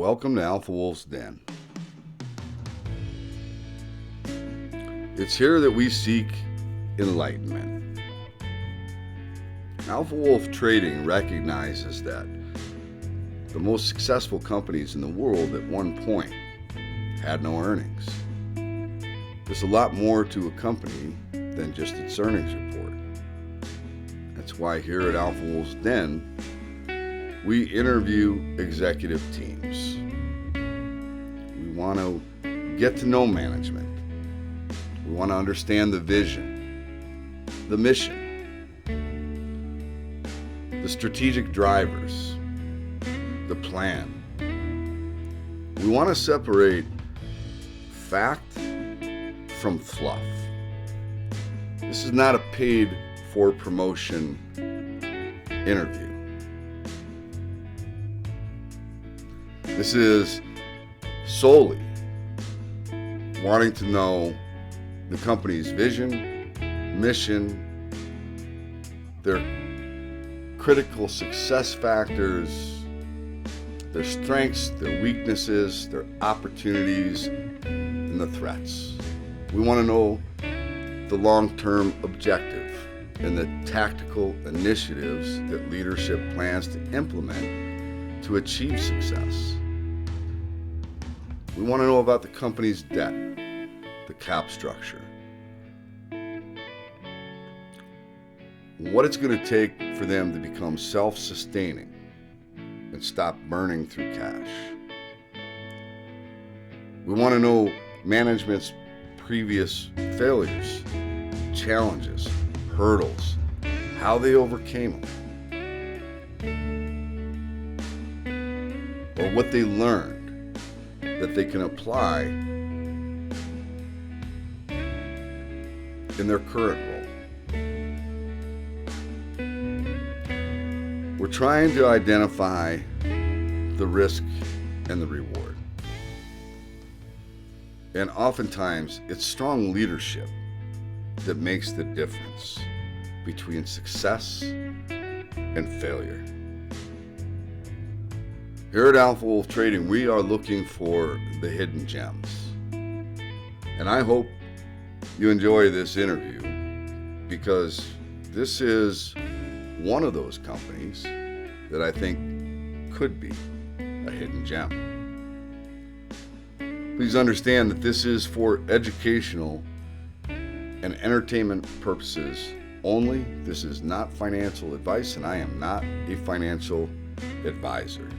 Welcome to Alpha Wolf's Den. It's here that we seek enlightenment. Alpha Wolf Trading recognizes that the most successful companies in the world at one point had no earnings. There's a lot more to a company than just its earnings report. That's why here at Alpha Wolf's Den, we interview executive teams. We want to get to know management. We want to understand the vision, the mission, the strategic drivers, the plan. We want to separate fact from fluff. This is not a paid for promotion interview. This is solely wanting to know the company's vision, mission, their critical success factors, their strengths, their weaknesses, their opportunities, and the threats. We want to know the long-term objective and the tactical initiatives that leadership plans to implement to achieve success. We want to know about the company's debt, the cap structure, what it's going to take for them to become self-sustaining and stop burning through cash. We want to know management's previous failures, challenges, hurdles, how they overcame them, or what they learned that they can apply in their current role. We're trying to identify the risk and the reward. And oftentimes, it's strong leadership that makes the difference between success and failure. Here at Alpha Wolf Trading, we are looking for the hidden gems. And I hope you enjoy this interview because this is one of those companies that I think could be a hidden gem. Please understand that this is for educational and entertainment purposes only. This is not financial advice, and I am not a financial advisor.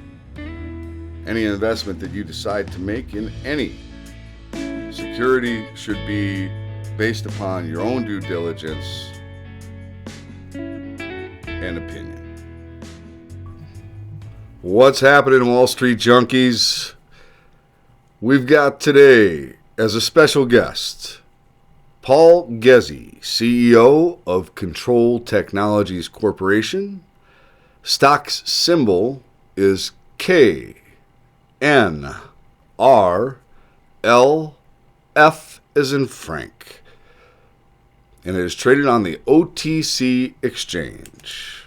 Any investment that you decide to make in any security should be based upon your own due diligence and opinion. What's happening, Wall Street junkies? We've got today as a special guest Paul Ghezzi, CEO of Kontrol Technologies Corporation. Stock's symbol is KNRLF as in Frank. And it is traded on the OTC exchange.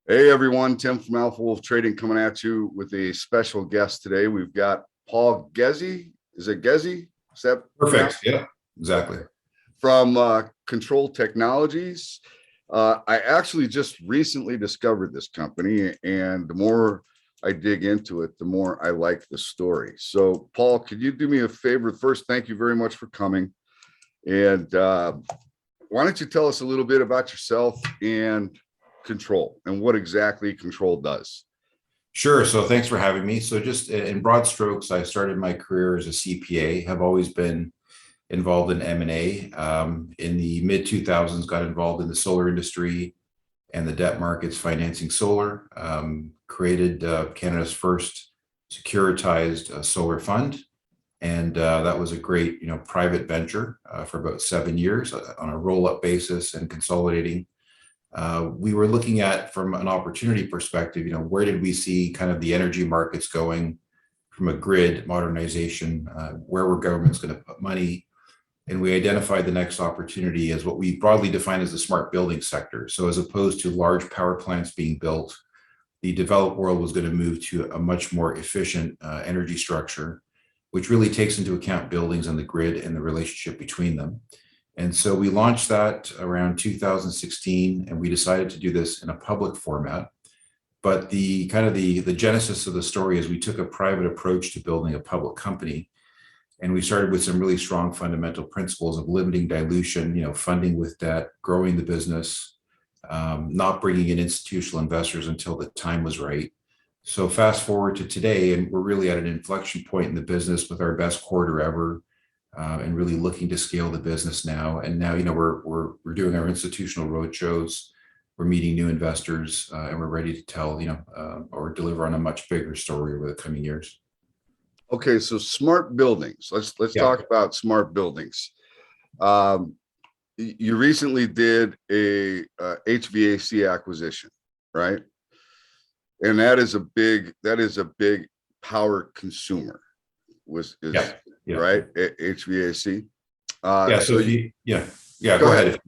Hey everyone, Tim from Alpha Wolf Trading coming at you with a special guest today. We've got Paul Ghezzi. Is it Gezzie? Is that perfect? Yeah, exactly. From Kontrol Technologies. I actually just recently discovered this company, and the more I dig into it, the more I like the story. So, Paul, could you do me a favor? First, thank you very much for coming. And why don't you tell us a little bit about yourself and Kontrol and what exactly Kontrol does? Sure. So thanks for having me. So just in broad strokes, I started my career as a CPA, have always been involved in M&A. In the mid 2000s, got involved in the solar industry and the debt markets financing solar, created Canada's first securitized solar fund. And that was a great, private venture for about 7 years on a roll-up basis and consolidating. We were looking at, from an opportunity perspective, where did we see kind of the energy markets going from a grid modernization, where were governments going to put money? And we identified the next opportunity as what we broadly define as the smart building sector. So as opposed to large power plants being built the developed world was going to move to a much more efficient energy structure, which really takes into account buildings and the grid and the relationship between them. And so we launched that around 2016, and we decided to do this in a public format. But the genesis of the story is we took a private approach to building a public company. And we started with some really strong fundamental principles of limiting dilution, funding with debt, growing the business, not bringing in institutional investors until the time was right. So fast forward to today, and we're really at an inflection point in the business with our best quarter ever, and really looking to scale the business now. And now, we're doing our institutional roadshows, we're meeting new investors, and we're ready to tell, or deliver on a much bigger story over the coming years. Okay, so smart buildings. Let's talk about smart buildings. You recently did a HVAC acquisition, right? And that is a big power consumer. Right? HVAC. Go ahead.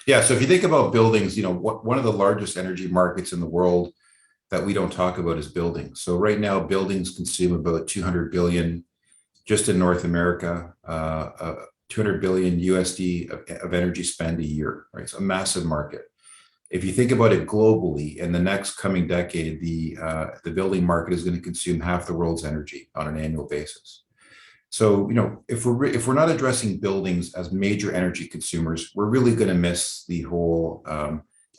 So if you think about buildings, one of the largest energy markets in the world that we don't talk about is buildings. So right now, buildings consume about 200 billion just in North America, 200 billion USD of energy spend a year, right? So a massive market. If you think about it globally, in the next coming decade, the building market is going to consume half the world's energy on an annual basis. So, if we're not addressing buildings as major energy consumers, we're really going to miss the whole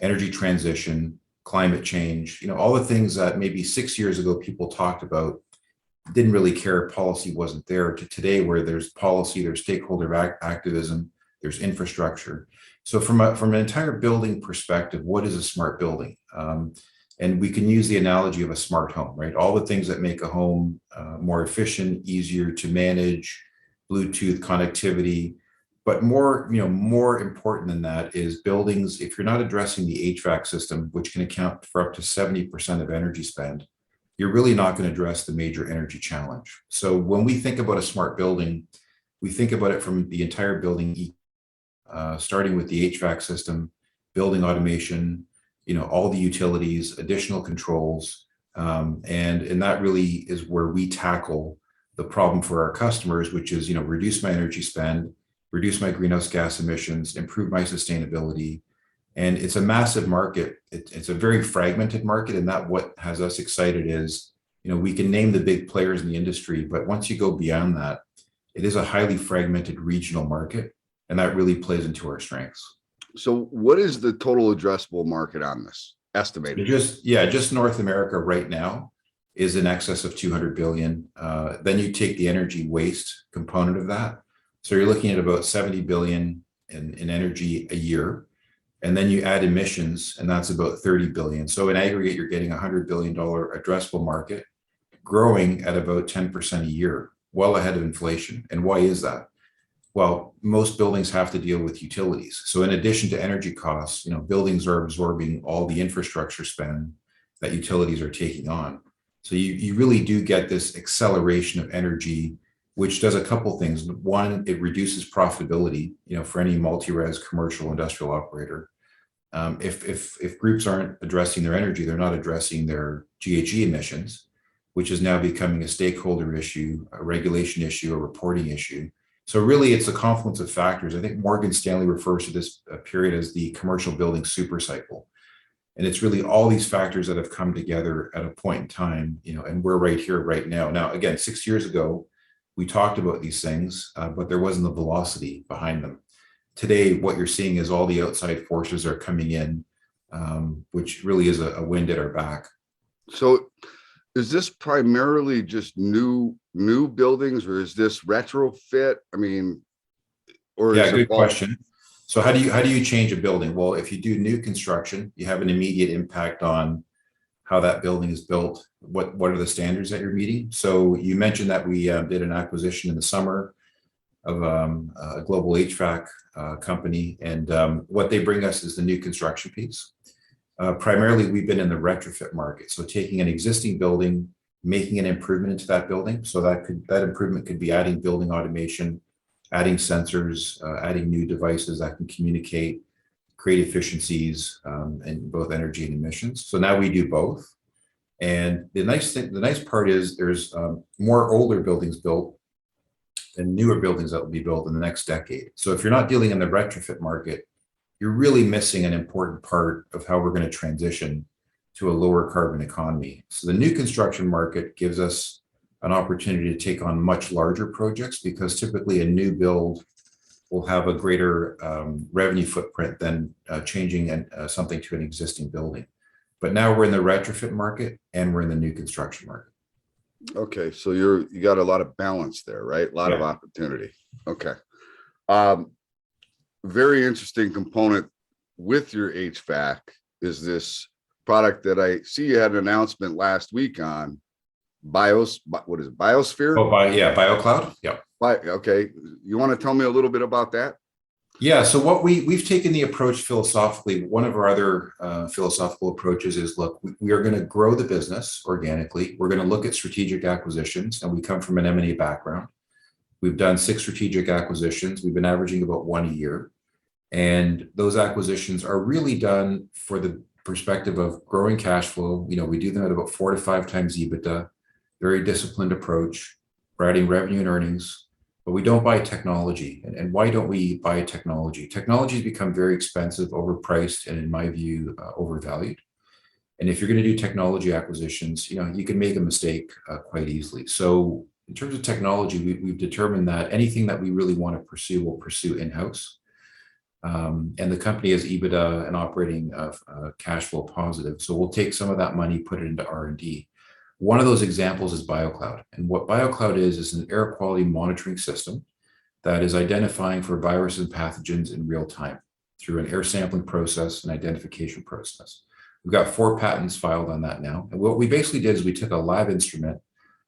energy transition, climate change, all the things that maybe 6 years ago people talked about, didn't really care, policy wasn't there, to today where there's policy, there's stakeholder activism, there's infrastructure. So from an entire building perspective, what is a smart building? And we can use the analogy of a smart home, right? All the things that make a home more efficient, easier to manage, Bluetooth connectivity. But more important than that is buildings. If you're not addressing the HVAC system, which can account for up to 70% of energy spend, you're really not going to address the major energy challenge. So when we think about a smart building, we think about it from the entire building, starting with the HVAC system, building automation, all the utilities, additional controls, and that really is where we tackle the problem for our customers, which is, reduce my energy spend, reduce my greenhouse gas emissions, improve my sustainability. And it's a massive market. It's a very fragmented market, and that what has us excited is, we can name the big players in the industry, but once you go beyond that, it is a highly fragmented regional market, and that really plays into our strengths. So what is the total addressable market on this estimated? Just North America right now is in excess of 200 billion. Then you take the energy waste component of that. So you're looking at about 70 billion in energy a year. And then you add emissions, and that's about 30 billion. So in aggregate, you're getting $100 billion addressable market, growing at about 10% a year, well ahead of inflation. And why is that? Well, most buildings have to deal with utilities. So in addition to energy costs, buildings are absorbing all the infrastructure spend that utilities are taking on. So you really do get this acceleration of energy, which does a couple things. One, it reduces profitability, for any multi-res commercial industrial operator. If groups aren't addressing their energy, they're not addressing their GHG emissions, which is now becoming a stakeholder issue, a regulation issue, a reporting issue. So really, it's a confluence of factors. I think Morgan Stanley refers to this period as the commercial building super cycle. And it's really all these factors that have come together at a point in time, and we're right here, right now. Now, again, 6 years ago, we talked about these things, but there wasn't the velocity behind them. Today, what you're seeing is all the outside forces are coming in, which really is a wind at our back. So is this primarily just new buildings, or is this retrofit? I mean, or yeah, good question. So how do you change a building? Well, if you do new construction, you have an immediate impact on how that building is built. What are the standards that you're meeting? So you mentioned that we did an acquisition in the summer of a global HVAC company, and what they bring us is the new construction piece. Primarily, we've been in the retrofit market, so taking an existing building, making an improvement into that building. So that improvement could be adding building automation, adding sensors, adding new devices that can communicate, create efficiencies in both energy and emissions. So now we do both. And the nice part is there's more older buildings built and newer buildings that will be built in the next decade. So if you're not dealing in the retrofit market, you're really missing an important part of how we're going to transition to a lower carbon economy. So the new construction market gives us an opportunity to take on much larger projects, because typically a new build will have a greater revenue footprint than changing something to an existing building. But now we're in the retrofit market and we're in the new construction market. Okay, so you got a lot of balance there, right? A lot of opportunity. Okay. Very interesting component with your HVAC is this product that I see you had an announcement last week on what is it, Biosphere? Oh, Biocloud. Yeah. Okay. You want to tell me a little bit about that? Yeah. So what we've taken the approach philosophically. One of our other philosophical approaches is, look, we are going to grow the business organically. We're going to look at strategic acquisitions, and we come from an M&A background. We've done 6 strategic acquisitions. We've been averaging about 1 a year. And those acquisitions are really done for the perspective of growing cash flow. We do them at about 4 to 5 times EBITDA, very disciplined approach, we're adding revenue and earnings, but we don't buy technology. And why don't we buy technology? Technology has become very expensive, overpriced, and in my view, overvalued. And if you're going to do technology acquisitions, you can make a mistake quite easily. So in terms of technology, we've determined that anything that we really want to pursue, we'll pursue in-house. And the company is EBITDA and operating cash flow positive. So we'll take some of that money, put it into R&D. One of those examples is Biocloud. And what Biocloud is an air quality monitoring system that is identifying for viruses and pathogens in real time through an air sampling process and identification process. We've got 4 patents filed on that now. And what we basically did is we took a lab instrument,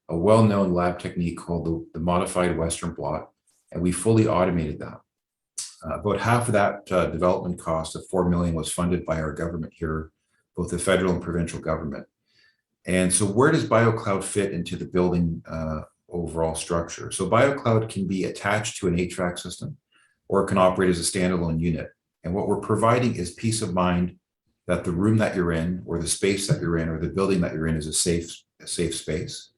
a well-known lab technique called the modified Western blot, and we fully automated that. About half of that development cost of $4 million was funded by our government here, both the federal and provincial government. And so where does Biocloud fit into the building overall structure? So Biocloud can be attached to an HVAC system, or it can operate as a standalone unit. And what we're providing is peace of mind that the room that you're in, or the space that you're in, or the building that you're in is a safe space,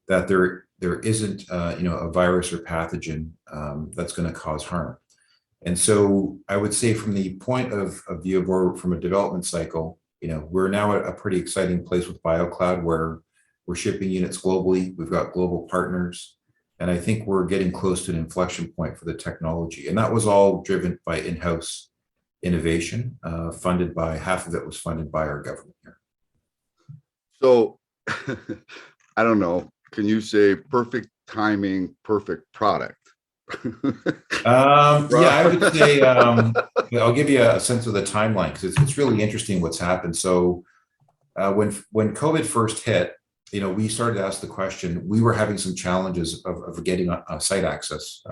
that there isn't a virus or pathogen that's going to cause harm. And so I would say from the point of view or from a development cycle, we're now at a pretty exciting place with Biocloud where we're shipping units globally. We've got global partners, and I think we're getting close to an inflection point for the technology. And that was all driven by in-house innovation, funded by half of it was funded by our government here. So I don't know, can you say perfect timing, perfect product? Yeah, I would say I'll give you a sense of the timeline, because it's really interesting what's happened. So when COVID first hit, we started to ask the question. We were having some challenges of getting a site access.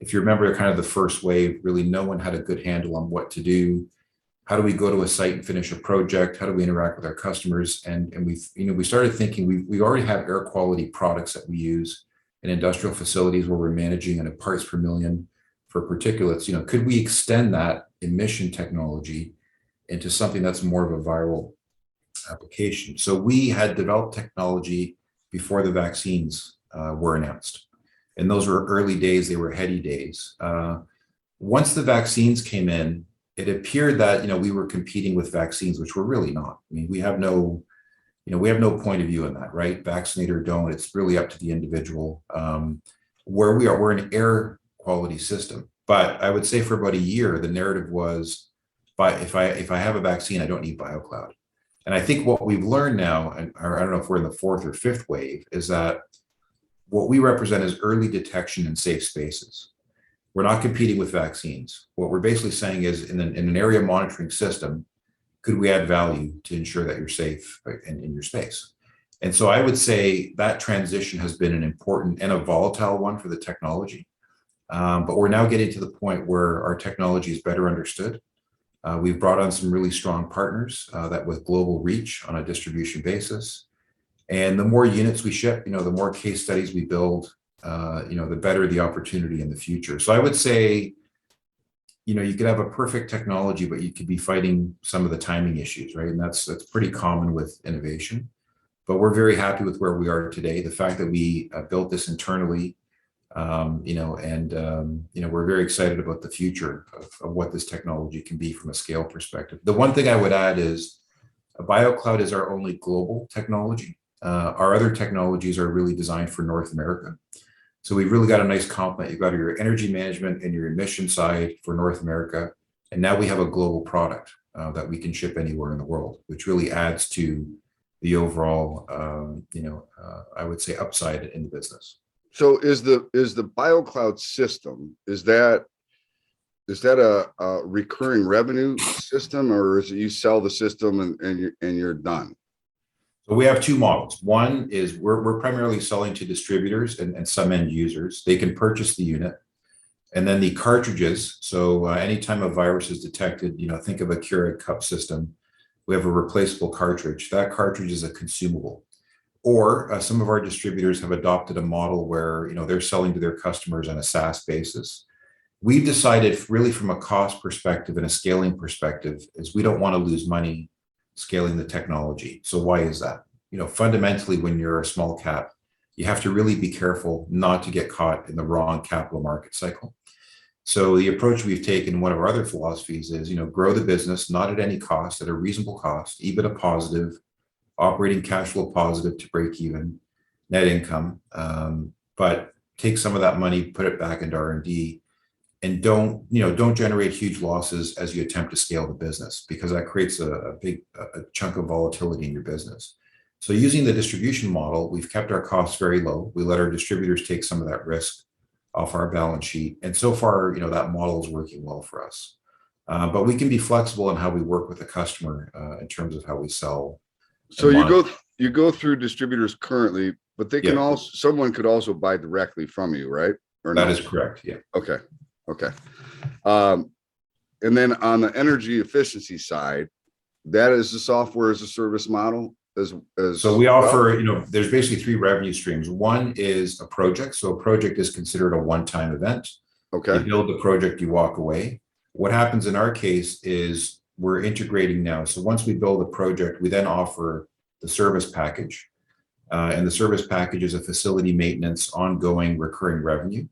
If you remember, kind of the first wave, really no one had a good handle on what to do. How do we go to a site and finish a project? How do we interact with our customers? And we started thinking we already have air quality products that we use in industrial facilities where we're managing at parts per million for particulates. Could we extend that emission technology into something that's more of a viral application? So we had developed technology before the vaccines were announced. And those were early days, they were heady days. Once the vaccines came in, it appeared that we were competing with vaccines, which we're really not. I mean, we have no point of view in that, right? Vaccinate or don't, it's really up to the individual. Where we are, we're an air quality system. But I would say for about a year, the narrative was, if I have a vaccine, I don't need Biocloud. And I think what we've learned now, and I don't know if we're in the 4th or 5th wave, is that what we represent is early detection in safe spaces. We're not competing with vaccines. What we're basically saying is in an area monitoring system, could we add value to ensure that you're safe in your space? And so I would say that transition has been an important and a volatile one for the technology. But we're now getting to the point where our technology is better understood. We've brought on some really strong partners that with global reach on a distribution basis. And the more units we ship, the more case studies we build, the better the opportunity in the future. So I would say, you could have a perfect technology, but you could be fighting some of the timing issues, right? And that's pretty common with innovation. but we're very happy with where we are today. The fact that we built this internally, we're very excited about the future of what this technology can be from a scale perspective. The one thing I would add is Biocloud is our only global technology. Our other technologies are really designed for North America. So we've really got a nice complement. You've got your energy management and your emission side for North America. And now we have a global product that we can ship anywhere in the world, which really adds to the overall, I would say upside in the business. So is the Biocloud system, is that a recurring revenue system, or is it you sell the system and you're done? So we have two models. One is we're primarily selling to distributors and some end users. They can purchase the unit. And then the cartridges. So anytime a virus is detected, think of a Keurig cup system. We have a replaceable cartridge. That cartridge is a consumable. Or some of our distributors have adopted a model where they're selling to their customers on a SaaS basis. We've decided, really from a cost perspective and a scaling perspective, is we don't want to lose money scaling the technology. So why is that? Fundamentally, when you're a small cap, you have to really be careful not to get caught in the wrong capital market cycle. So the approach we've taken, one of our other philosophies is, grow the business, not at any cost, at a reasonable cost, EBITDA positive, operating cash flow positive to break even, net income, but take some of that money, put it back into R&D, and don't generate huge losses as you attempt to scale the business, because that creates a big chunk of volatility in your business. So using the distribution model, we've kept our costs very low. We let our distributors take some of that risk off our balance sheet. And so far, that model is working well for us. But we can be flexible in how we work with the customer in terms of how we sell. So you go through distributors currently, but they can also, someone could also buy directly from you, right? Or that is correct. Yeah. Okay. And then on the energy efficiency side, that is the software as a service model. So we offer, there's basically three revenue streams. One is a project. So a project is considered a one-time event. Okay. You build the project, you walk away. What happens in our case is we're integrating now. So once we build a project, we then offer the service package. And the service package is a facility maintenance, ongoing recurring revenue,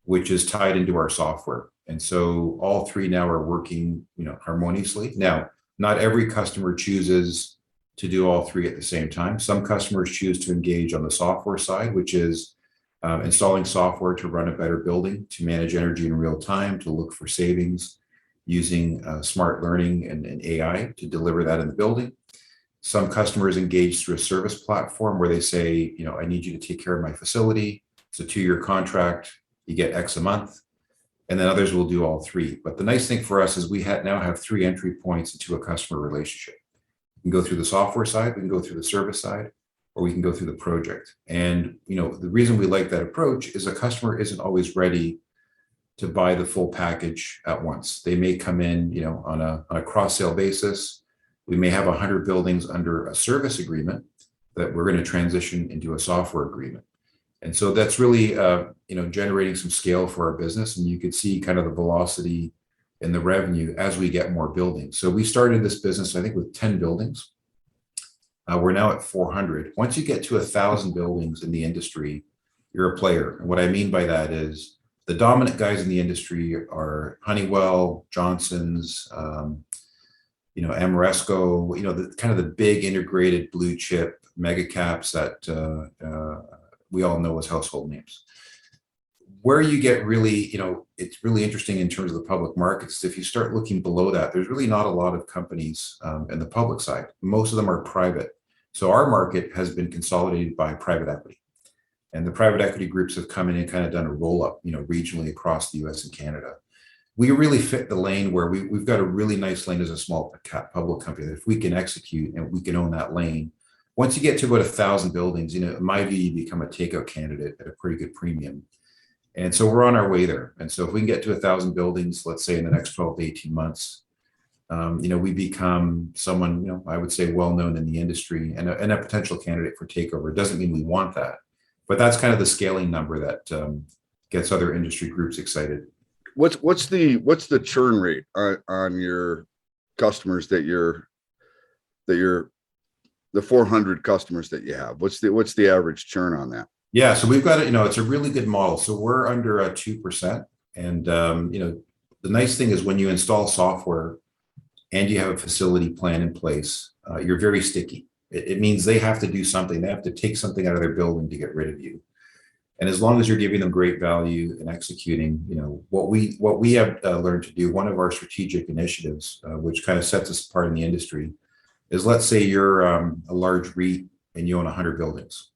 which is tied into our software. And so all three now are working, harmoniously. Now, not every customer chooses to do all three at the same time. Some customers choose to engage on the software side, which is installing software to run a better building, to manage energy in real time, to look for savings, using smart learning and AI to deliver that in the building. Some customers engage through a service platform where they say, I need you to take care of my facility. It's a 2-year contract. You get X a month. And then others will do all three. But the nice thing for us is we now have 3 entry points into a customer relationship. We can go through the software side, we can go through the service side, or we can go through the project. And the reason we like that approach is a customer isn't always ready to buy the full package at once. They may come in, on a cross-sale basis. We may have 100 buildings under a service agreement that we're going to transition into a software agreement. And so that's really, generating some scale for our business. And you could see kind of the velocity in the revenue as we get more buildings. So we started this business, I think, with 10 buildings. We're now at 400. Once you get to 1,000 buildings in the industry, you're a player. And what I mean by that is the dominant guys in the industry are Honeywell, Johnson's, Ameresco, the kind of the big integrated blue chip mega caps that we all know as household names. Where you get really, it's really interesting in terms of the public markets. If you start looking below that, there's really not a lot of companies in the public side. Most of them are private. So our market has been consolidated by private equity. And the private equity groups have come in and kind of done a roll up, regionally across the US and Canada. We really fit the lane where we've got a really nice lane as a small cap public company that if we can execute and we can own that lane, once you get to about 1,000 buildings, in my view, you become a takeout candidate at a pretty good premium. And so we're on our way there. And so if we can get to 1,000 buildings, let's say in the next 12 to 18 months, we become someone, I would say well-known in the industry and a potential candidate for takeover. It doesn't mean we want that, but that's kind of the scaling number that gets other industry groups excited. What's the churn rate on your customers that you're the 400 customers that you have? What's the average churn on that? Yeah, so we've got it. It's a really good model. So we're under 2%, and the nice thing is when you install software and you have a facility plan in place, you're very sticky. It means they have to do something. They have to take something out of their building to get rid of you. And as long as you're giving them great value and executing, what we have learned to do, one of our strategic initiatives, which kind of sets us apart in the industry, is let's say you're a large REIT and you own 100 buildings.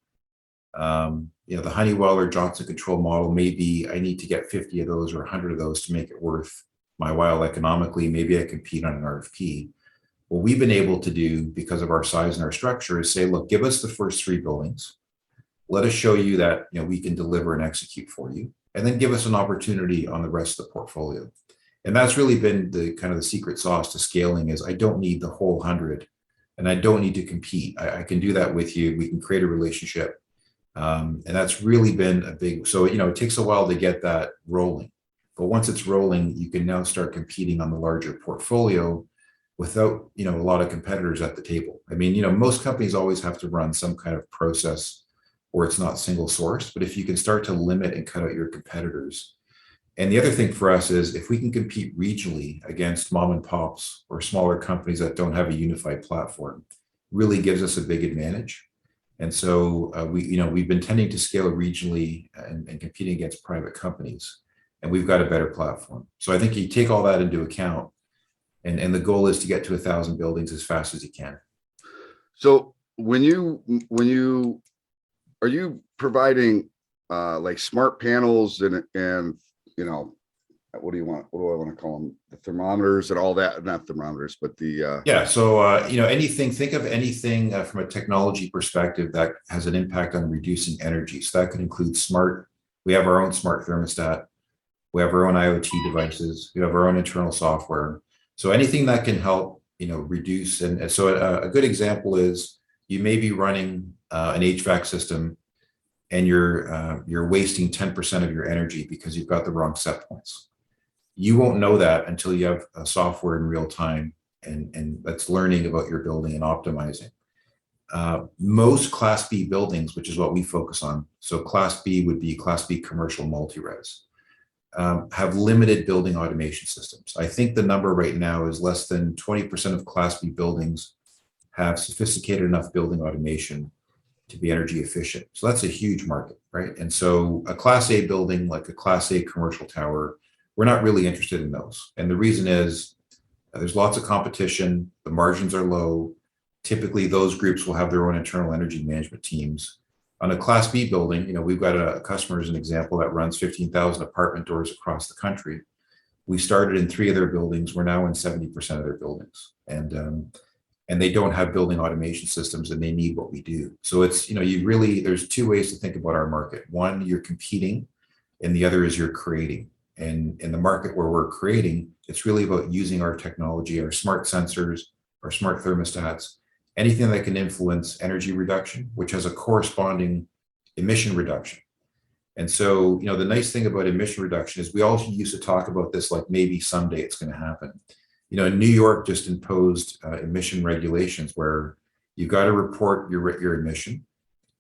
The Honeywell or Johnson Control model may be, I need to get 50 of those or 100 of those to make it worth my while economically. Maybe I compete on an RFP. What we've been able to do because of our size and our structure is say, look, give us the first 3 buildings. Let us show you that we can deliver and execute for you, and then give us an opportunity on the rest of the portfolio. And that's really been the kind of the secret sauce to scaling is I don't need the whole 100, and I don't need to compete. I can do that with you. We can create a relationship. And that's really been a big, so, it takes a while to get that rolling, but once it's rolling, you can now start competing on the larger portfolio without, a lot of competitors at the table. I mean, most companies always have to run some kind of process where it's not single source, but if you can start to limit and cut out your competitors. And the other thing for us is if we can compete regionally against mom and pops or smaller companies that don't have a unified platform, really gives us a big advantage. And so we've been tending to scale regionally and competing against private companies, and we've got a better platform. So I think you take all that into account, and the goal is to get to 1,000 buildings as fast as you can. So are you providing like smart panels and what do I want to call them? The thermometers and all that, not thermometers, but the yeah. So think of anything from a technology perspective that has an impact on reducing energy. So that could include we have our own smart thermostat, we have our own IoT devices, we have our own internal software. So anything that can help reduce. And so a good example is you may be running an HVAC system and you're wasting 10% of your energy because you've got the wrong set points. You won't know that until you have a software in real time and that's learning about your building and optimizing. Most Class B buildings, which is what we focus on, so Class B would be Class B commercial multi-res, have limited building automation systems. I think the number right now is less than 20% of Class B buildings have sophisticated enough building automation to be energy efficient. So that's a huge market, right? And so a Class A building, like a Class A commercial tower, we're not really interested in those. And the reason is there's lots of competition, the margins are low. Typically, those groups will have their own internal energy management teams. On a Class B building, we've got a customer as an example that runs 15,000 apartment doors across the country. We started in 3 of their buildings. We're now in 70% of their buildings. And they don't have building automation systems and they need what we do. So it's, there's 2 ways to think about our market. One, you're competing, and the other is you're creating. And in the market where we're creating, it's really about using our technology, our smart sensors, our smart thermostats, anything that can influence energy reduction, which has a corresponding emission reduction. And so, the nice thing about emission reduction is we also used to talk about this like maybe someday it's going to happen. New York just imposed emission regulations where you've got to report your emission.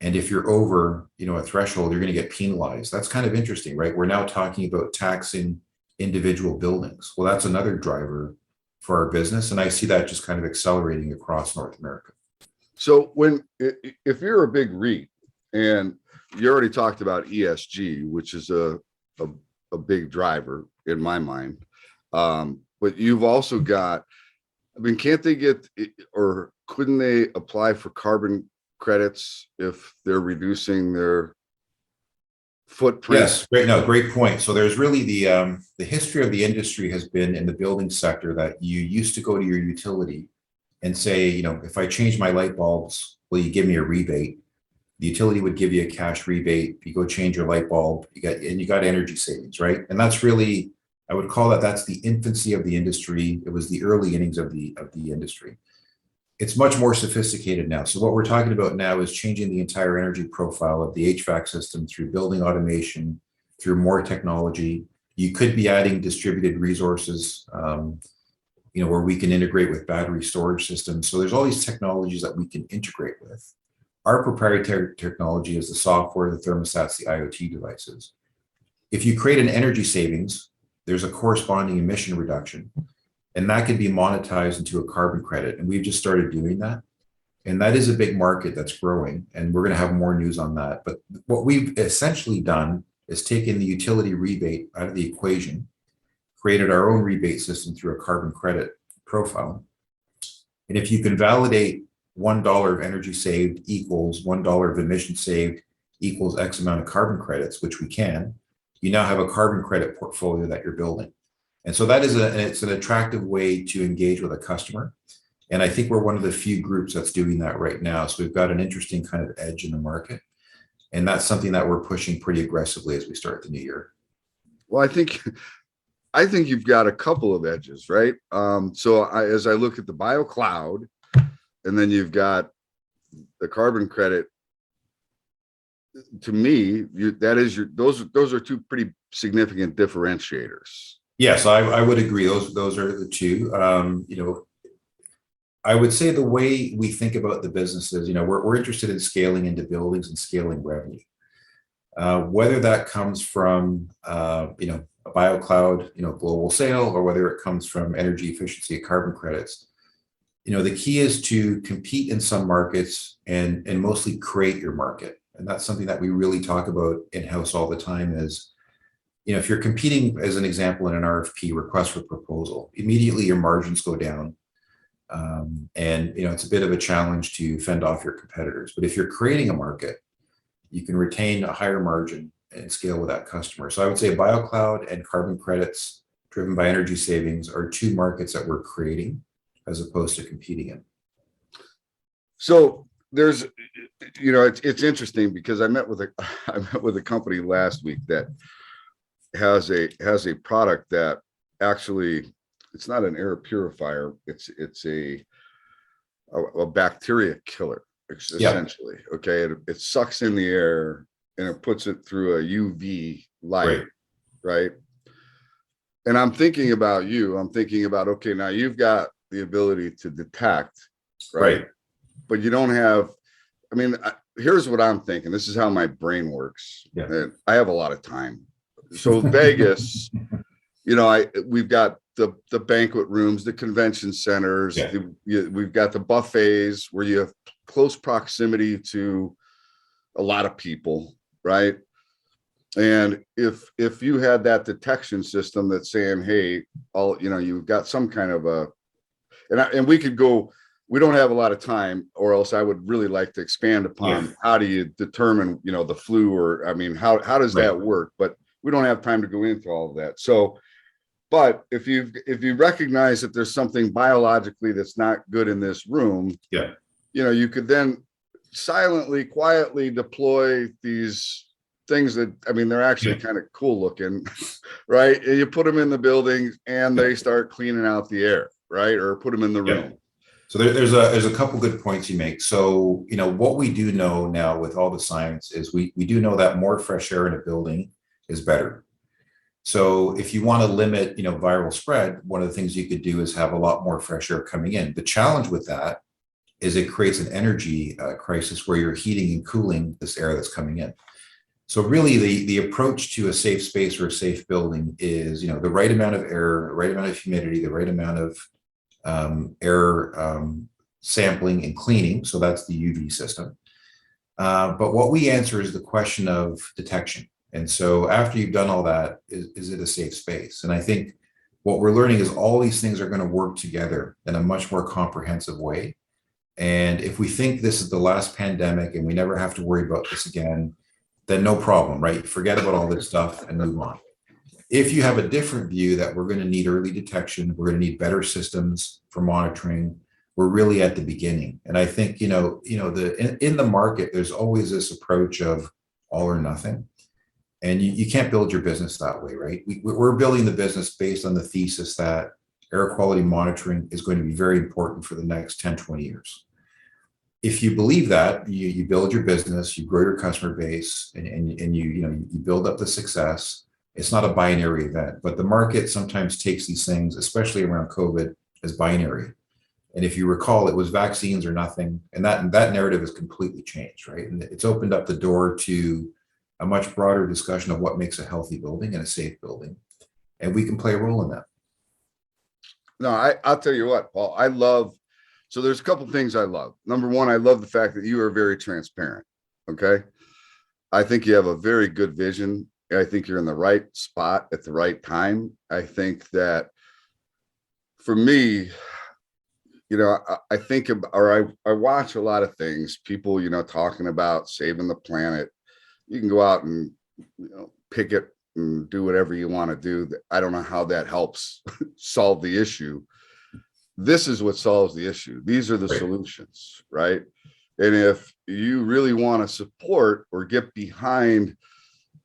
And if you're over, a threshold, you're going to get penalized. That's kind of interesting, right? We're now talking about taxing individual buildings. Well, that's another driver for our business. And I see that just kind of accelerating across North America. So if you're a big REIT, and you already talked about ESG, which is a big driver in my mind, but you've also got, can't they get, or couldn't they apply for carbon credits if they're reducing their footprint? Yes, great point. So there's really the history of the industry has been in the building sector that you used to go to your utility and say, if I change my light bulbs, will you give me a rebate? The utility would give you a cash rebate. You go change your light bulb, you got energy savings, right? And that's really, I would call that's the infancy of the industry. It was the early innings of the industry. It's much more sophisticated now. So what we're talking about now is changing the entire energy profile of the HVAC system through building automation, through more technology. You could be adding distributed resources where we can integrate with battery storage systems. So there's all these technologies that we can integrate with. Our proprietary technology is the software, the thermostats, the IoT devices. If you create an energy savings, there's a corresponding emission reduction, and that can be monetized into a carbon credit. And we've just started doing that. And that is a big market that's growing, and we're going to have more news on that. But what we've essentially done is taken the utility rebate out of the equation, created our own rebate system through a carbon credit profile. And if you can validate $1 of energy saved equals $1 of emission saved equals X amount of carbon credits, which we can, you now have a carbon credit portfolio that you're building. And so that is it's an attractive way to engage with a customer. And I think we're one of the few groups that's doing that right now. So we've got an interesting kind of edge in the market. And that's something that we're pushing pretty aggressively as we start the new year. Well, I think you've got a couple of edges, right? As I look at the Biocloud, and then you've got the carbon credit, to me, those are two pretty significant differentiators. Yes, I would agree. Those are the two. I would say the way we think about the business is, we're interested in scaling into buildings and scaling revenue. Whether that comes from, a Biocloud, global sale, or whether it comes from energy efficiency carbon credits, the key is to compete in some markets and mostly create your market. And that's something that we really talk about in-house all the time is, if you're competing, as an example, in an RFP, request for proposal, immediately your margins go down. It's a bit of a challenge to fend off your competitors. But if you're creating a market, you can retain a higher margin and scale with that customer. So I would say Biocloud and carbon credits driven by energy savings are two markets that we're creating as opposed to competing in. So there's, it's interesting because I met with a company last week that has a product that actually, it's not an air purifier. It's a bacteria killer, essentially. Yeah. Okay. It sucks in the air and it puts it through a UV light. Right. And I'm thinking about you. I'm thinking about, okay, now you've got the ability to detect, right? But you don't have, here's what I'm thinking. This is how my brain works. Yeah. And I have a lot of time. So Vegas, we've got the banquet rooms, the convention centers, we've got the buffets where you have close proximity to a lot of people, right? And if you had that detection system that's saying, hey, you've got some kind of and we could go, we don't have a lot of time, or else I would really like to expand upon how do you determine, the flu, or how does that work? But we don't have time to go into all of that. So, but if you recognize that there's something biologically that's not good in this room, you could then silently, quietly deploy these things that, they're actually kind of cool looking, right? And you put them in the buildings and they start cleaning out the air, right? Or put them in the room. So there's a couple good points you make. So, what we do know now with all the science is we do know that more fresh air in a building is better. So if you want to limit, viral spread, one of the things you could do is have a lot more fresh air coming in. The challenge with that is it creates an energy crisis where you're heating and cooling this air that's coming in. So really the approach to a safe space or a safe building is, the right amount of air, the right amount of humidity, the right amount of air sampling and cleaning. So that's the UV system. But what we answer is the question of detection. And so after you've done all that, is it a safe space? And I think what we're learning is all these things are going to work together in a much more comprehensive way. And if we think this is the last pandemic and we never have to worry about this again, then no problem, right? Forget about all this stuff and move on. If you have a different view that we're going to need early detection, we're going to need better systems for monitoring, we're really at the beginning. And I think, in the market, there's always this approach of all or nothing. And you can't build your business that way, right? We're building the business based on the thesis that air quality monitoring is going to be very important for the next 10, 20 years. If you believe that, you build your business, you grow your customer base, and you build up the success. It's not a binary event, but the market sometimes takes these things, especially around COVID, as binary. And if you recall, it was vaccines or nothing. And that narrative has completely changed, right? And it's opened up the door to a much broader discussion of what makes a healthy building and a safe building. And we can play a role in that. No, I'll tell you what, Paul, so there's a couple things I love. Number one, I love the fact that you are very transparent. Okay. I think you have a very good vision. I think you're in the right spot at the right time. I think that for me, I think I watch a lot of things, people, talking about saving the planet. You can go out and, pick it and do whatever you want to do. I don't know how that helps solve the issue. This is what solves the issue. These are the solutions, right? And if you really want to support or get behind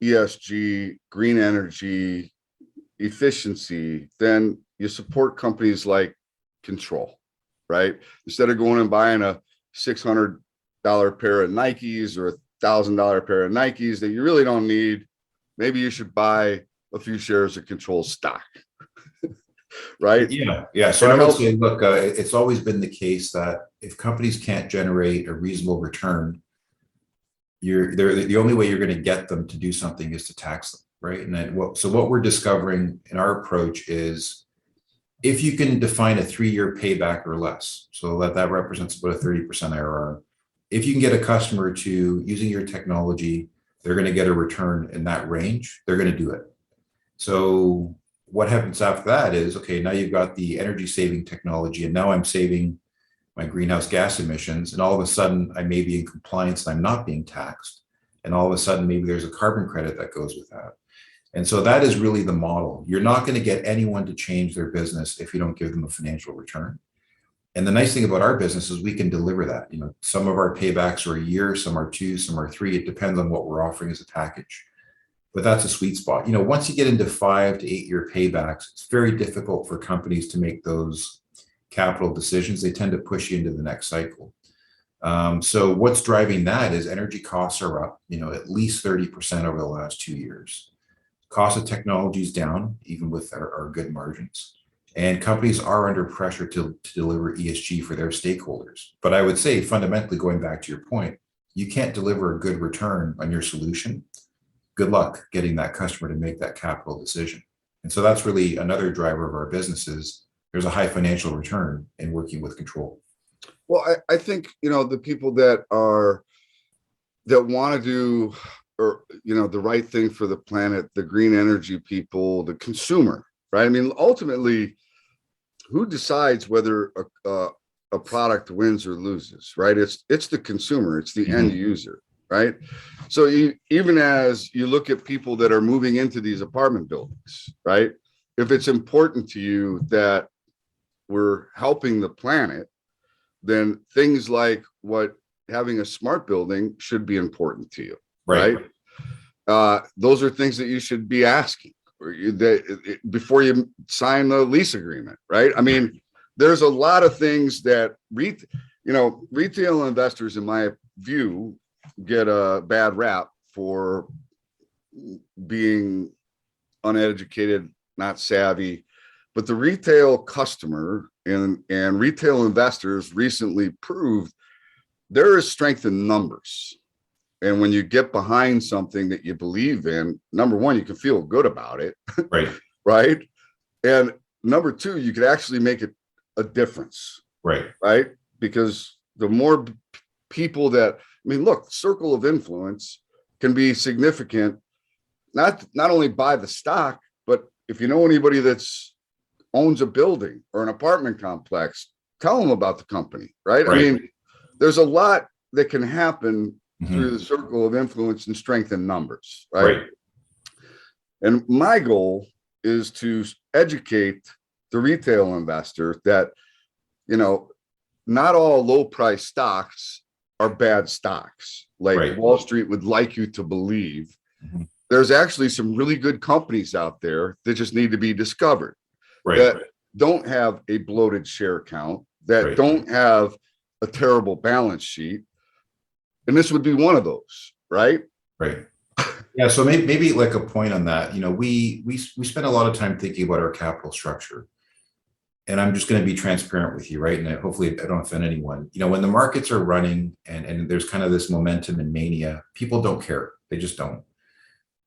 ESG, green energy, efficiency, then you support companies like Kontrol, right? Instead of going and buying a $600 pair of Nikes or $1,000 pair of Nikes that you really don't need, maybe you should buy a few shares of Kontrol stock. Right? Yeah. So I would say, look, it's always been the case that if companies can't generate a reasonable return, the only way you're going to get them to do something is to tax them, right? And then what we're discovering in our approach is if you can define a 3-year payback or less, so that represents about a 30% IRR. If you can get a customer to using your technology, they're going to get a return in that range, they're going to do it. So what happens after that is, okay, now you've got the energy saving technology, and now I'm saving my greenhouse gas emissions, and all of a sudden I may be in compliance and I'm not being taxed. And all of a sudden, maybe there's a carbon credit that goes with that. And so that is really the model. You're not going to get anyone to change their business if you don't give them a financial return. And the nice thing about our business is we can deliver that. Some of our paybacks are a year, some are 2, some are 3. It depends on what we're offering as a package. But that's a sweet spot. Once you get into 5 to 8-year paybacks, it's very difficult for companies to make those capital decisions. They tend to push you into the next cycle. So what's driving that is energy costs are up, at least 30% over the last 2 years. Cost of technology is down, even with our good margins. And companies are under pressure to deliver ESG for their stakeholders. But I would say, fundamentally, going back to your point, you can't deliver a good return on your solution. Good luck getting that customer to make that capital decision. And so that's really another driver of our business is there's a high financial return in working with Kontrol. Well, I think, the people that want to do, or, the right thing for the planet, the green energy people, the consumer, right? I mean, ultimately, who decides whether a product wins or loses, right? It's the consumer, it's the end user, right? So even as you look at people that are moving into these apartment buildings, right? If it's important to you that we're helping the planet, then things like having a smart building should be important to you, right? Those are things that you should be asking before you sign the lease agreement, right? I mean, there's a lot of things that retail investors, in my view, get a bad rap for being uneducated, not savvy. But the retail customer and retail investors recently proved there is strength in numbers. And when you get behind something that you believe in, number one, you can feel good about it. Right. Right. And number two, you could actually make it a difference. Right. Because the more people look, circle of influence can be significant, not only by the stock, but if you know anybody that's owns a building or an apartment complex, tell them about the company, right? I mean, there's a lot that can happen through the circle of influence and strength in numbers, right? And my goal is to educate the retail investor that, not all low price stocks are bad stocks, like Wall Street would like you to believe. There's actually some really good companies out there that just need to be discovered, that don't have a bloated share count, that don't have a terrible balance sheet. And this would be one of those, right? Yeah. So maybe like a point on that, we spend a lot of time thinking about our capital structure. and I'm just going to be transparent with you, right? And hopefully I don't offend anyone. When the markets are running and there's kind of this momentum and mania, people don't care. They just don't.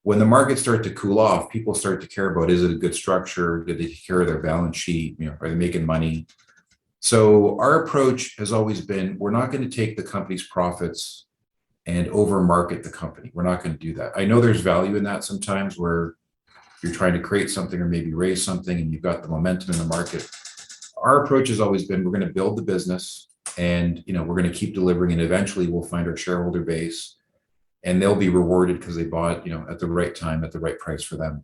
When the markets start to cool off, people start to care about, is it a good structure? Did they take care of their balance sheet? Are they making money? So our approach has always been, we're not going to take the company's profits and over market the company. We're not going to do that. I know there's value in that sometimes where you're trying to create something or maybe raise something and you've got the momentum in the market. Our approach has always been, we're going to build the business and, we're going to keep delivering, and eventually we'll find our shareholder base and they'll be rewarded because they bought, at the right time, at the right price for them.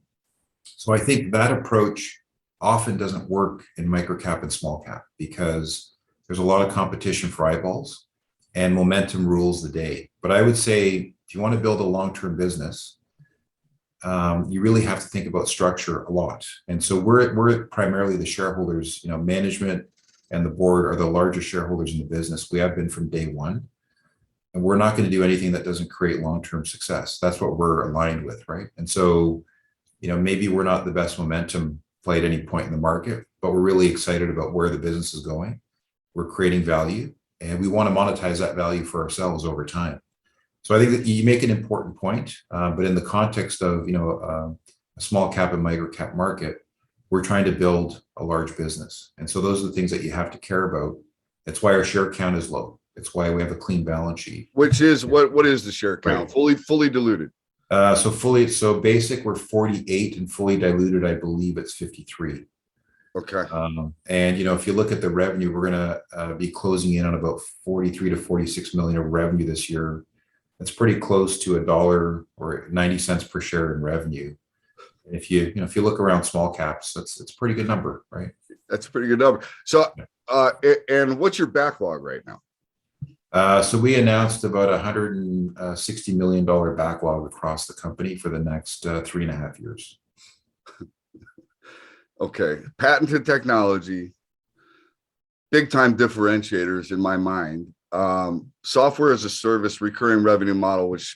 So I think that approach often doesn't work in microcap and small cap because there's a lot of competition for eyeballs and momentum rules the day. But I would say if you want to build a long-term business, you really have to think about structure a lot. And so we're primarily the shareholders, management and the board are the largest shareholders in the business. We have been from day one. And we're not going to do anything that doesn't create long-term success. That's what we're aligned with, right? And so, maybe we're not the best momentum play at any point in the market, but we're really excited about where the business is going. We're creating value and we want to monetize that value for ourselves over time. So I think that you make an important point, but in the context of, a small cap and micro cap market, we're trying to build a large business. And so those are the things that you have to care about. That's why our share count is low. It's why we have a clean balance sheet. Which is what is the share count? Right. Fully diluted. So basic, we're 48 and fully diluted, I believe it's 53. Okay. And if you look at the revenue, we're going to be closing in on about 43 to 46 million of revenue this year. That's pretty close to $1 or 90 cents per share in revenue. And if you look around small caps, that's a pretty good number, right? That's a pretty good number. So, and what's your backlog right now? So we announced about $160 million backlog across the company for the next 3.5 years. Okay. Patented technology, big time differentiators in my mind. Software as a service, recurring revenue model, which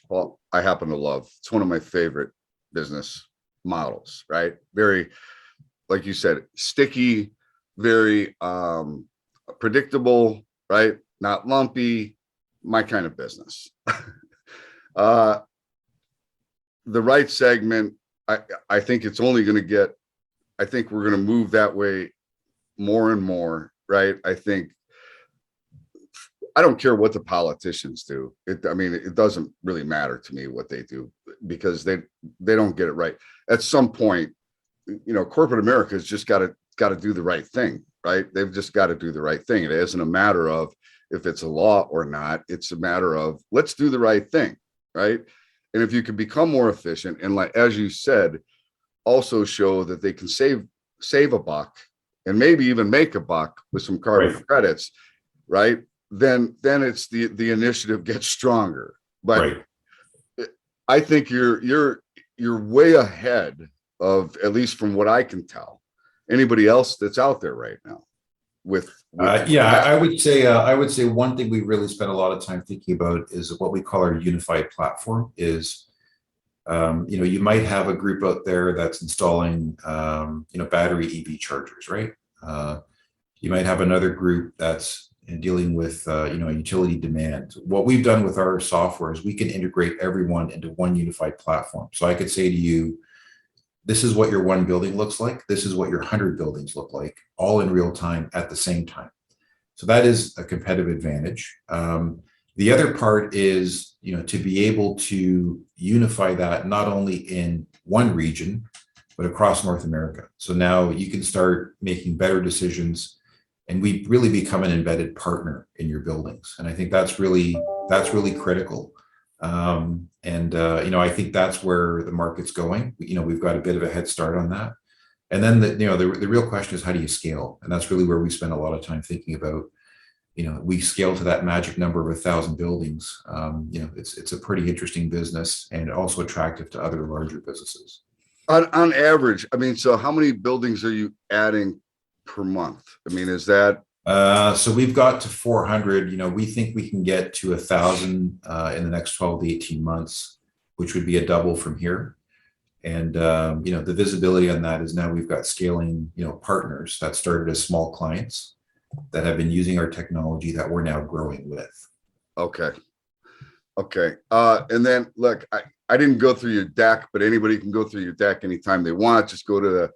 I happen to love. It's one of my favorite business models, right? Very, like you said, sticky, very predictable, right? Not lumpy, my kind of business. The right segment, I think it's only going to get, I think we're going to move that way more and more, right? I don't care what the politicians do. It doesn't really matter to me what they do because they don't get it right. At some point, corporate America has just got to do the right thing, right? They've just got to do the right thing. It isn't a matter of if it's a law or not. It's a matter of let's do the right thing, right? And if you can become more efficient and, like as you said, also show that they can save a buck and maybe even make a buck with some carbon credits, right? Then it's the initiative gets stronger. But I think you're way ahead of, at least from what I can tell, anybody else that's out there right now. I would say one thing we really spent a lot of time thinking about is what we call our unified platform. Is you might have a group out there that's installing battery EV chargers, right? You might have another group that's dealing with utility demand. What we've done with our software is we can integrate everyone into one unified platform. So I could say to you, this is what your one building looks like. This is what your 100 buildings look like, all in real time at the same time. So that is a competitive advantage. The other part is, to be able to unify that not only in one region, but across North America. So now you can start making better decisions, and we really become an embedded partner in your buildings. And I think that's really critical. I think that's where the market's going. We've got a bit of a head start on that. And then the real question is, how do you scale? And that's really where we spend a lot of time thinking about. We scale to that magic number of 1,000 buildings. It's a pretty interesting business and also attractive to other larger businesses. On average, so how many buildings are you adding per month? Is that? So we've got to 400. We think we can get to 1,000 in the next 12 to 18 months, which would be a double from here. And the visibility on that is now we've got scaling, partners that started as small clients that have been using our technology that we're now growing with. Okay. And then look, I didn't go through your deck, but anybody can go through your deck anytime they want. Just go to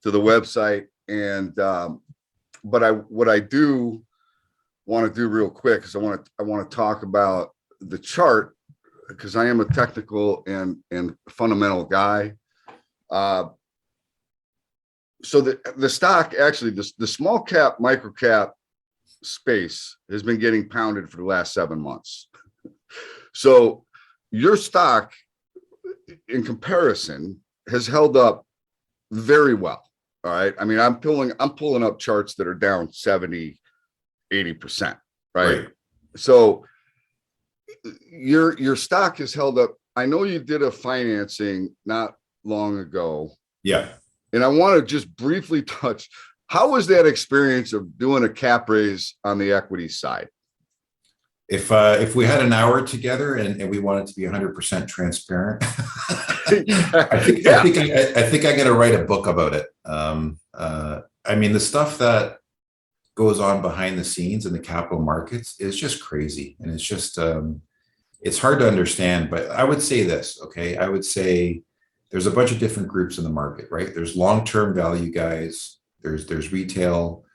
the website. And what I do want to do real quick is I want to talk about the chart, because I am a technical and fundamental guy. So the stock, actually, the small cap, micro cap space has been getting pounded for the last 7 months. So your stock, in comparison, has held up very well. All right. I mean, I'm pulling up charts that are down 70, 80%. Right. So your stock has held up. I know you did a financing not long ago. Yeah. And I want to just briefly touch, how was that experience of doing a cap raise on the equity side? If we had an hour together and we wanted to be 100% transparent, I think I got to write a book about it. I mean, the stuff that goes on behind the scenes in the capital markets is just crazy, and it's just it's hard to understand. But I would say this, okay? I would say there's a bunch of different groups in the market, right? There's long-term value guys. There's retail.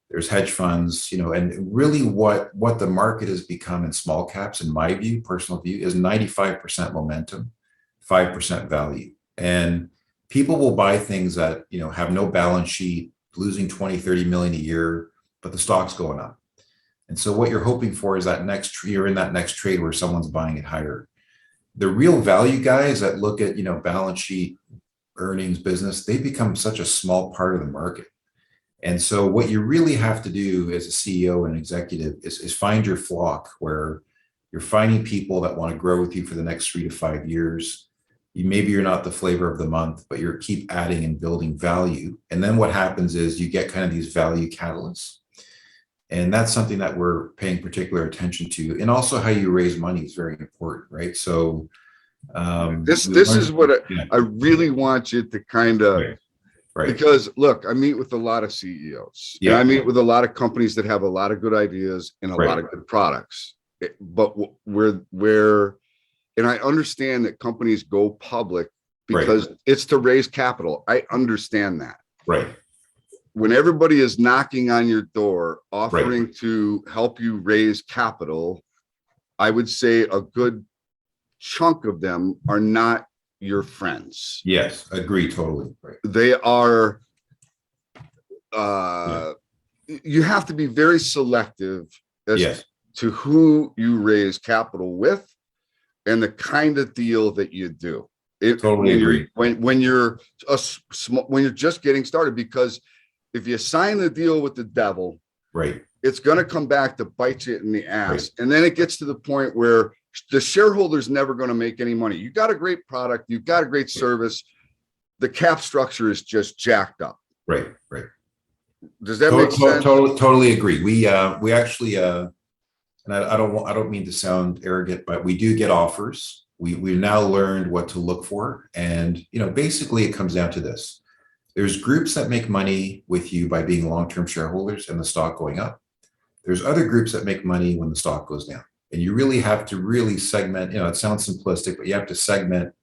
There's hedge funds, and really what the market has become in small caps, in my view, personal view, is 95% momentum, 5% value. And people will buy things that, have no balance sheet, losing 20, 30 million a year, but the stock's going up. And so what you're hoping for is you're in that next trade where someone's buying it higher. The real value guys that look at, balance sheet, earnings, business, they become such a small part of the market. And so what you really have to do as a CEO and executive is find your flock, where you're finding people that want to grow with you for the next 3 to 5 years. Maybe you're not the flavor of the month, but you keep adding and building value. And then what happens is you get kind of these value catalysts. And that's something that we're paying particular attention to. And also how you raise money is very important, right? So this is what I really want you to kind of... Right. Because look, I meet with a lot of CEOs. Yeah. And I meet with a lot of companies that have a lot of good ideas and a lot of good products. But and I understand that companies go public because it's to raise capital. I understand that. Right. When everybody is knocking on your door, offering to help you raise capital, I would say a good chunk of them are not your friends. Yes, agree totally. Right. They are you have to be very selective as to who you raise capital with and the kind of deal that you do. Totally agree. When you're just getting started, because if you sign the deal with the devil, it's going to come back to bite you in the ass. And then it gets to the point where the shareholder's never going to make any money. You got a great product, you've got a great service. The cap structure is just jacked up. Right. Does that make sense? Totally agree. We actually, and I don't mean to sound arrogant, but we do get offers. We've now learned what to look for, and basically it comes down to this: there's groups that make money with you by being long-term shareholders and the stock going up. There's other groups that make money when the stock goes down. And you really have to segment, it sounds simplistic, but you have to segment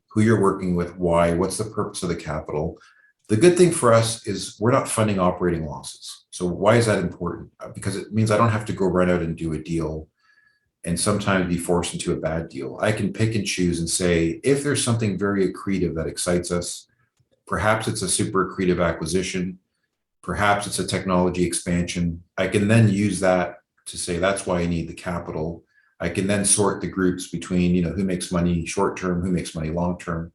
who you're working with, why, what's the purpose of the capital. The good thing for us is we're not funding operating losses. So why is that important? Because it means I don't have to go run out and do a deal and sometimes be forced into a bad deal. I can pick and choose and say, if there's something very accretive that excites us, perhaps it's a super accretive acquisition, perhaps it's a technology expansion, I can then use that to say that's why I need the capital. I can then sort the groups between, who makes money short-term, who makes money long-term,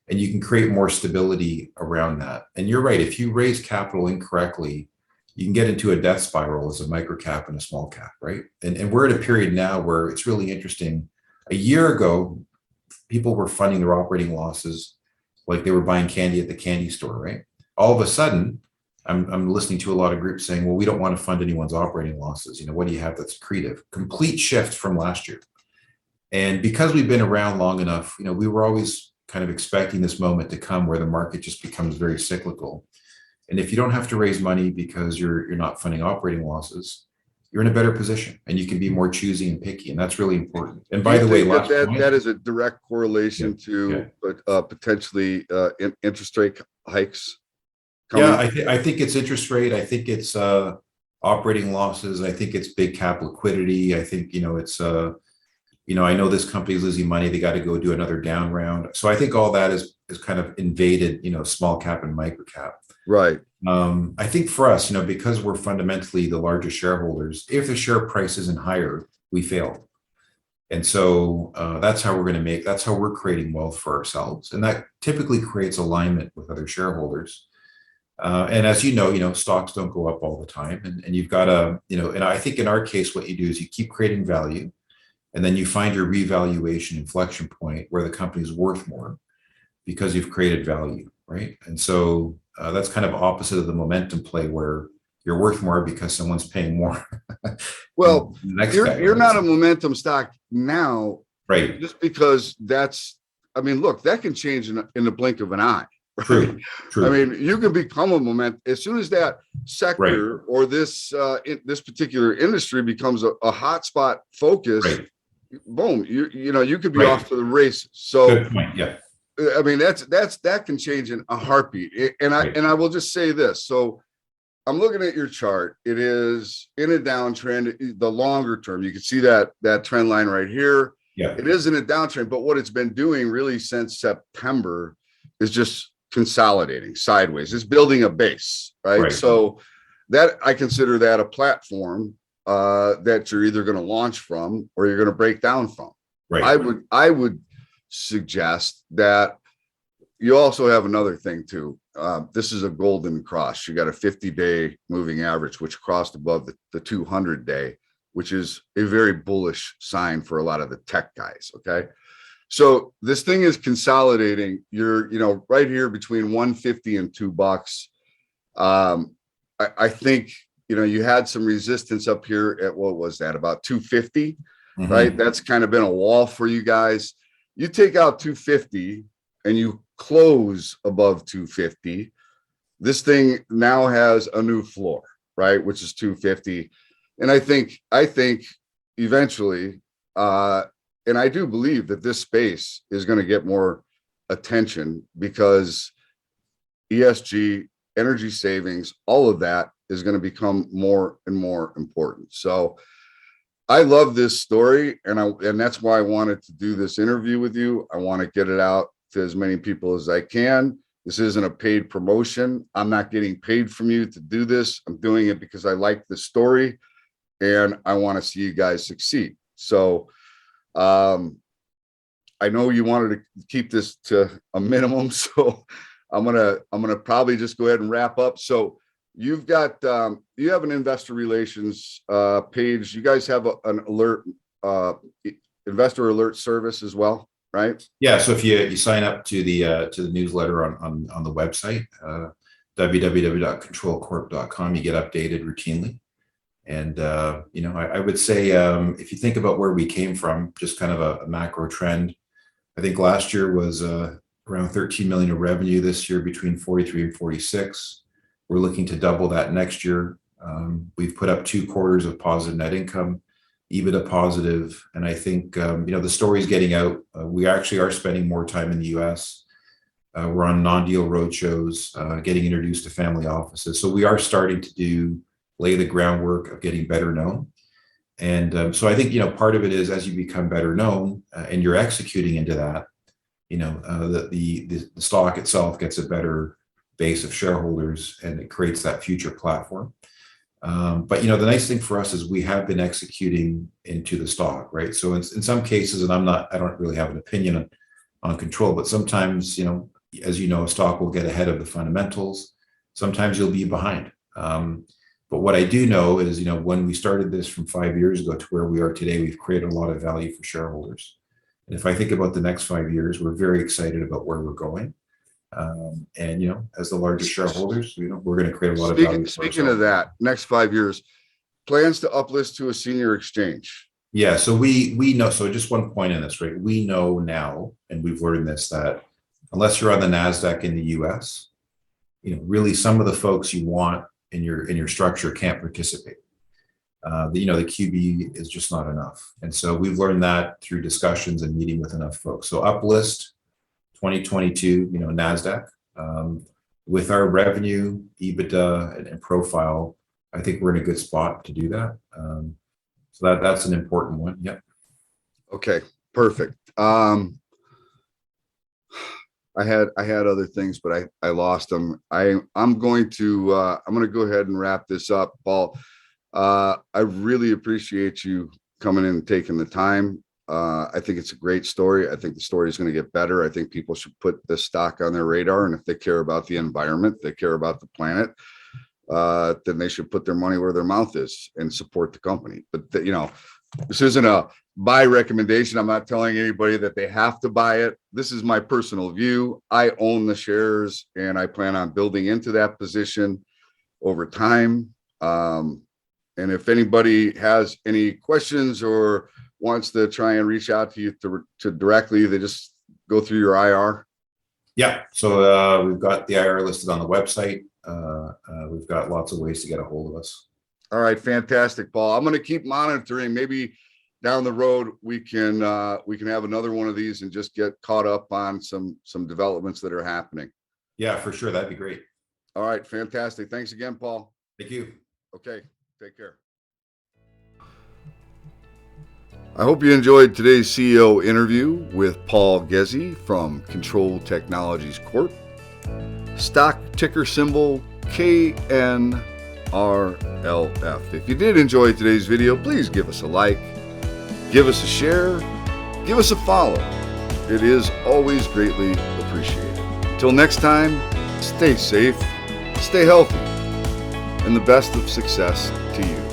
and you can create more stability around that. And you're right, if you raise capital incorrectly, you can get into a death spiral as a micro cap and a small cap, right? And we're at a period now where it's really interesting. A year ago, people were funding their operating losses like they were buying candy at the candy store, right? All of a sudden, I'm listening to a lot of groups saying, well, we don't want to fund anyone's operating losses. What do you have that's accretive? Complete shift from last year. And because we've been around long enough, we were always kind of expecting this moment to come where the market just becomes very cyclical. And if you don't have to raise money because you're not funding operating losses, you're in a better position and you can be more choosy and picky. And that's really important. And by the way, that is a direct correlation to potentially interest rate hikes coming? Yeah, I think it's interest rate. I think it's operating losses. I think it's big cap liquidity. I think, it's, I know this company's losing money. They got to go do another down round. So I think all that is kind of invaded, small cap and micro cap. Right. I think for us, because we're fundamentally the largest shareholders, if the share price isn't higher, we fail. And so that's how we're creating wealth for ourselves. And that typically creates alignment with other shareholders. And as you know, stocks don't go up all the time. And you've got to, and I think in our case, what you do is you keep creating value and then you find your revaluation inflection point where the company's worth more because you've created value, right? And so that's kind of opposite of the momentum play where you're worth more because someone's paying more. Well, you're not a momentum stock now, right? Just because look, that can change in the blink of an eye. Right? True. I mean, you can become a momentum as soon as that sector or this particular industry becomes a hotspot focus. Right. Boom, you could be off to the races. So, good point. Yeah. I mean, that can change in a heartbeat. And I will just say this. So I'm looking at your chart. It is in a downtrend, the longer term. You can see that trend line right here. Yeah. It is in a downtrend, but what it's been doing really since September is just consolidating sideways. It's building a base, right? So that I consider that a platform that you're either going to launch from or you're going to break down from. Right. I would suggest that you also have another thing too. This is a golden cross. You got a 50-day moving average, which crossed above the 200-day, which is a very bullish sign for a lot of the tech guys. Okay. So this thing is consolidating. You're, right here between 150 and $2. I think, you had some resistance up here at, what was that, about 250, right? That's kind of been a wall for you guys. You take out 250 and you close above 250. This thing now has a new floor, right? Which is 250. And I think eventually, and I do believe that this space is going to get more attention because ESG, energy savings, all of that is going to become more and more important. So I love this story, and that's why I wanted to do this interview with you. I want to get it out to as many people as I can. This isn't a paid promotion. I'm not getting paid from you to do this. I'm doing it because I like the story and I want to see you guys succeed. So I know you wanted to keep this to a minimum, so I'm gonna probably just go ahead and wrap up. So you've got you have an investor relations page. You guys have an alert investor alert service as well, right? Yeah. So if you sign up to the newsletter on the website, www.kontrolcorp.com, you get updated routinely. And I would say if you think about where we came from, just kind of a macro trend, I think last year was around 13 million of revenue. This year between 43 and 46. We're looking to double that next year. We've put up 2 quarters of positive net income, EBITDA positive, and I think the story's getting out. We actually are spending more time in the U.S. We're on non-deal roadshows, getting introduced to family offices. So we are starting to lay the groundwork of getting better known. And so I think, part of it is as you become better known and you're executing into that, the stock itself gets a better base of shareholders and it creates that future platform. But, the nice thing for us is we have been executing into the stock, right? So in some cases, and I don't really have an opinion on Kontrol, but sometimes, as a stock will get ahead of the fundamentals. Sometimes you'll be behind. But what I do know is, when we started this from 5 years ago to where we are today, we've created a lot of value for shareholders. And if I think about the next 5 years, we're very excited about where we're going. And, as the largest shareholders, we're going to create a lot of value. Speaking of that, next 5 years, plans to uplist to a senior exchange. Yeah. So we know, so just one point in this, right? We know now, and we've learned this, that unless you're on the NASDAQ in the US, really some of the folks you want in your structure can't participate. The QB is just not enough. And so we've learned that through discussions and meeting with enough folks. So uplist 2022, NASDAQ, with our revenue, EBITDA and profile, I think we're in a good spot to do that. So that's an important one. Yep. Okay, perfect. I had other things, but I lost them. I'm going to go ahead and wrap this up, Paul. I really appreciate you coming in and taking the time. I think it's a great story. I think the story is going to get better. I think people should put this stock on their radar. And if they care about the environment, they care about the planet, then they should put their money where their mouth is and support the company. But, this isn't a buy recommendation. I'm not telling anybody that they have to buy it. This is my personal view. I own the shares and I plan on building into that position over time. And if anybody has any questions or wants to try and reach out to you to directly, they just go through your IR. Yeah. So we've got the IR listed on the website. We've got lots of ways to get a hold of us. All right. Fantastic, Paul. I'm going to keep monitoring. Maybe down the road, we can have another one of these and just get caught up on some developments that are happening. Yeah, for sure. That'd be great. All right. Fantastic. Thanks again, Paul. Thank you. Okay. Take care. I hope you enjoyed today's CEO interview with Paul Ghezzi from Kontrol Technologies Corp. Stock ticker symbol KNRLF. If you did enjoy today's video, please give us a like, give us a share, give us a follow. It is always greatly appreciated. Until next time, stay safe, stay healthy, and the best of success to you.